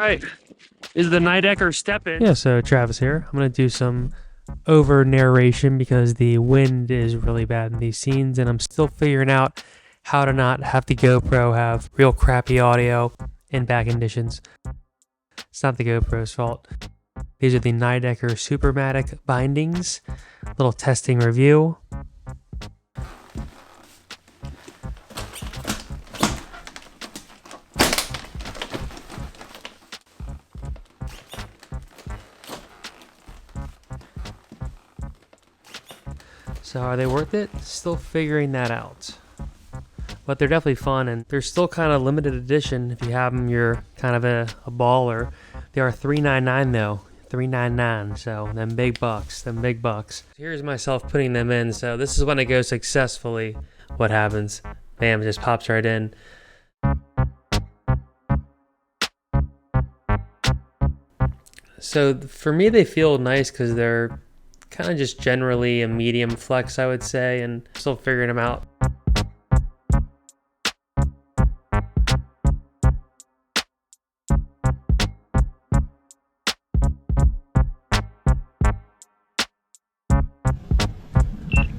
Right. Is the Nidecker step in? Yeah, so Travis here. I'm going to do some over narration because the wind is really bad in these scenes, and I'm still figuring out how to not have the GoPro have real crappy audio in bad conditions. It's not the GoPro's fault. These are the Nidecker Supermatic bindings. Little testing review. So are they worth it? Still figuring that out. But they're definitely fun, and they're still kind of limited edition. If you have them, you're kind of a baller. They are $3.99 though. $3.99. So them big bucks. Here's myself putting them in. So this is when it goes successfully. What happens? Bam, it just pops right in. So for me, they feel nice because they're kind of just generally a medium flex, I would say, and still figuring them out.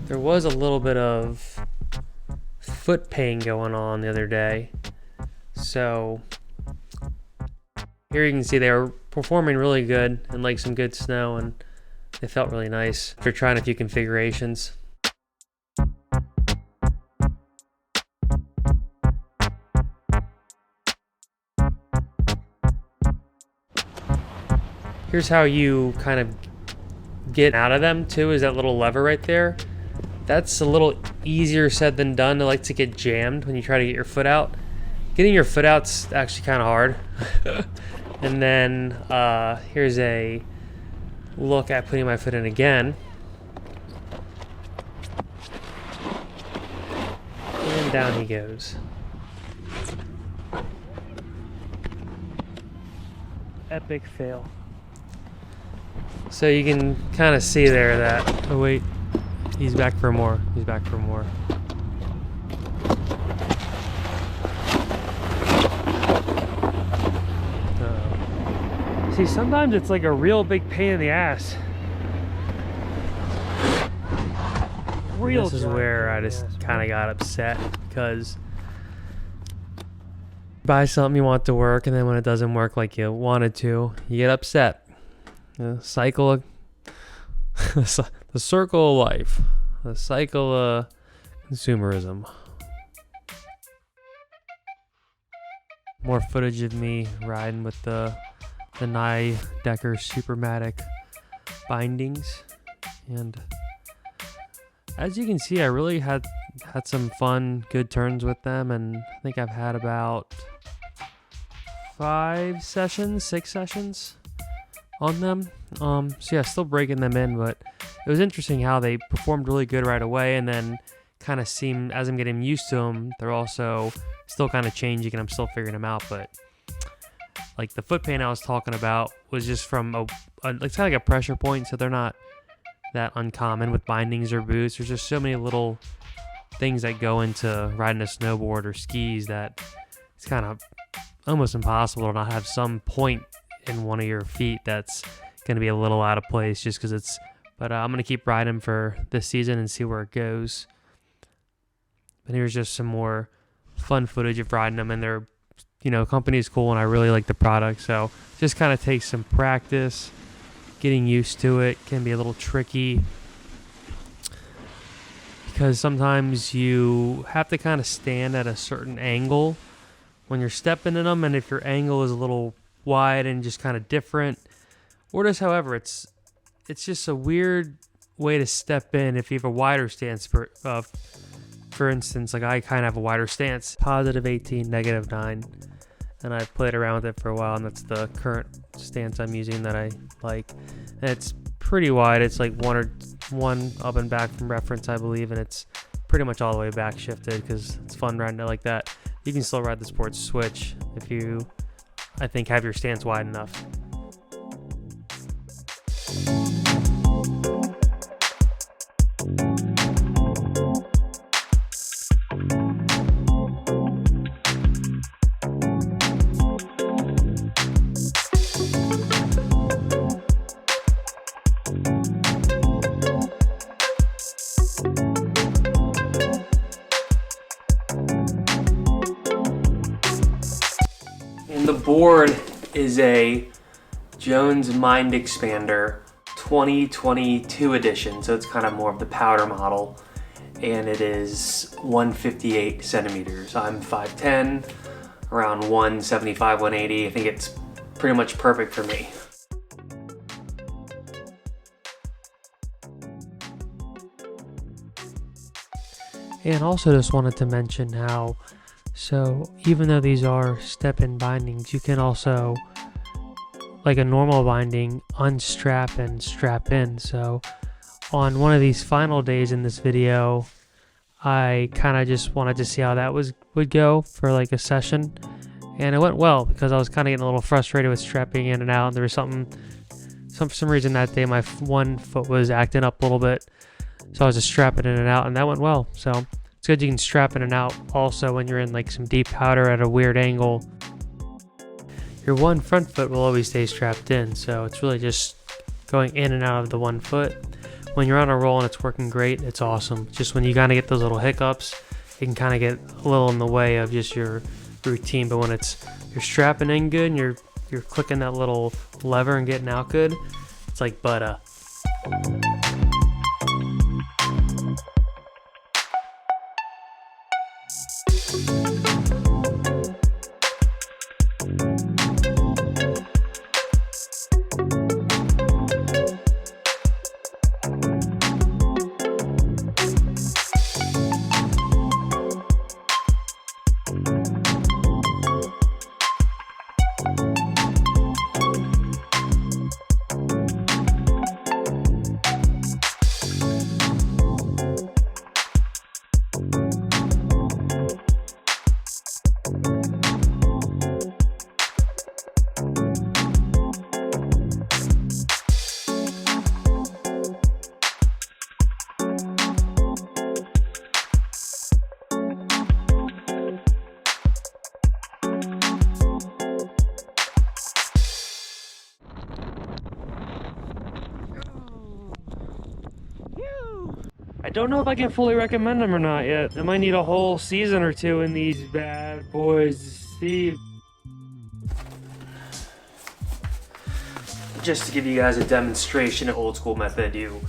There was a little bit of foot pain going on the other day. So here you can see they were performing really good and like some good snow, and they felt really nice after trying a few configurations. Here's how you kind of get out of them too, is that little lever right there. That's a little easier said than done. I like to get jammed when you try to get your foot out. Getting your foot out's actually kind of hard. And then here's a look at putting my foot in again. And down he goes. Epic fail. So you can kind of see there that, oh wait, he's back for more. He's back for more. See, sometimes it's like a real big pain in the ass. This is where I just kind of got upset, because you buy something you want to work, and then when it doesn't work like you wanted to, you get upset. The cycle of the circle of life, the cycle of consumerism. More footage of me riding with the Nidecker Supermatic bindings, and as you can see, I really had some fun, good turns with them, and I think I've had about 6 sessions on them. So yeah, still breaking them in, but it was interesting how they performed really good right away, and then kind of seemed, as I'm getting used to them, they're also still kind of changing, and I'm still figuring them out. But like the foot pain I was talking about was just from it's kind of like a pressure point, so they're not that uncommon with bindings or boots. There's just so many little things that go into riding a snowboard or skis that it's kind of almost impossible to not have some point in one of your feet that's going to be a little out of place just because it's, but I'm going to keep riding for this season and see where it goes. But here's just some more fun footage of riding them, and their, company is cool, and I really like the product. So just kind of takes some practice. Getting used to it can be a little tricky because sometimes you have to kind of stand at a certain angle when you're stepping in them, and if your angle is a little wide and just kind of different, or just however, it's just a weird way to step in if you have a wider stance. For instance, like I kind of have a wider stance, +18, -9, and I've played around with it for a while, and that's the current stance I'm using that I like. And it's pretty wide. It's like one up and back from reference, I believe, and it's pretty much all the way back shifted because it's fun riding it like that. You can still ride the sports switch if you, I think, have your stance wide enough. board is a Jones Mind Expander 2022 edition, so it's kind of more of the powder model, and it is 158 centimeters. I'm 5'10", around 175, 180. I think it's pretty much perfect for me. And also just wanted to mention how, so even though these are step-in bindings, you can also, like a normal binding, unstrap and strap in. So on one of these final days in this video, I kind of just wanted to see how that would go for like a session, and it went well because I was kind of getting a little frustrated with strapping in and out, and there was for some reason that day my one foot was acting up a little bit. So I was just strapping in and out, and that went well. So it's good you can strap in and out also when you're in like some deep powder at a weird angle. Your one front foot will always stay strapped in, so it's really just going in and out of the one foot. When you're on a roll and it's working great, it's awesome. Just when you kind of get those little hiccups, it can kind of get a little in the way of just your routine. But when you're strapping in good and you're clicking that little lever and getting out good, it's like butter. I don't know if I can fully recommend them or not yet. I might need a whole season or two in these bad boys to see. Just to give you guys a demonstration of old school method, you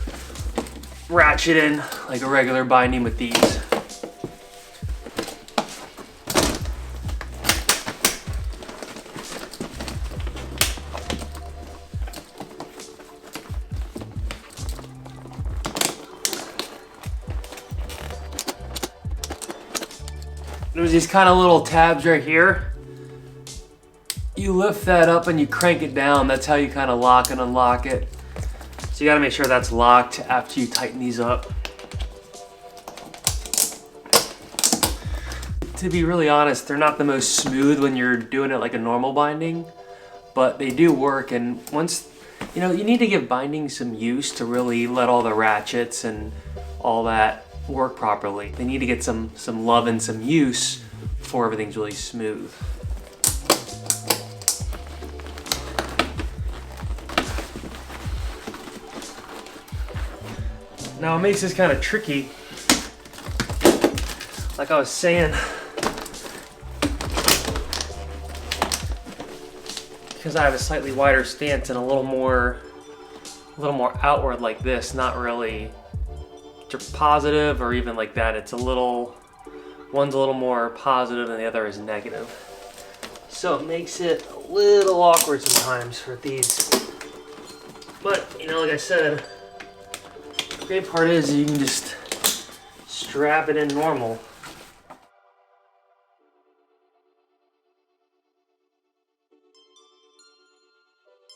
ratchet in like a regular binding with these. There's these kind of little tabs right here. You lift that up and you crank it down. That's how you kind of lock and unlock it. So you gotta make sure that's locked after you tighten these up. To be really honest, they're not the most smooth when you're doing it like a normal binding, but they do work. And once, you need to give binding some use to really let all the ratchets and all that work properly. They need to get some love and some use before everything's really smooth. Now it makes this kind of tricky, like I was saying, because I have a slightly wider stance and a little more outward like this, not really positive or even like that. It's one's a little more positive and the other is negative. So it makes it a little awkward sometimes for these. But, like I said, the great part is you can just strap it in normal.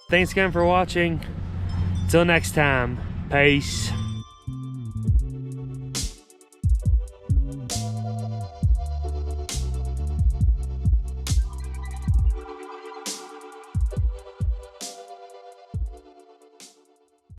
Thanks again for watching. Till next time, peace.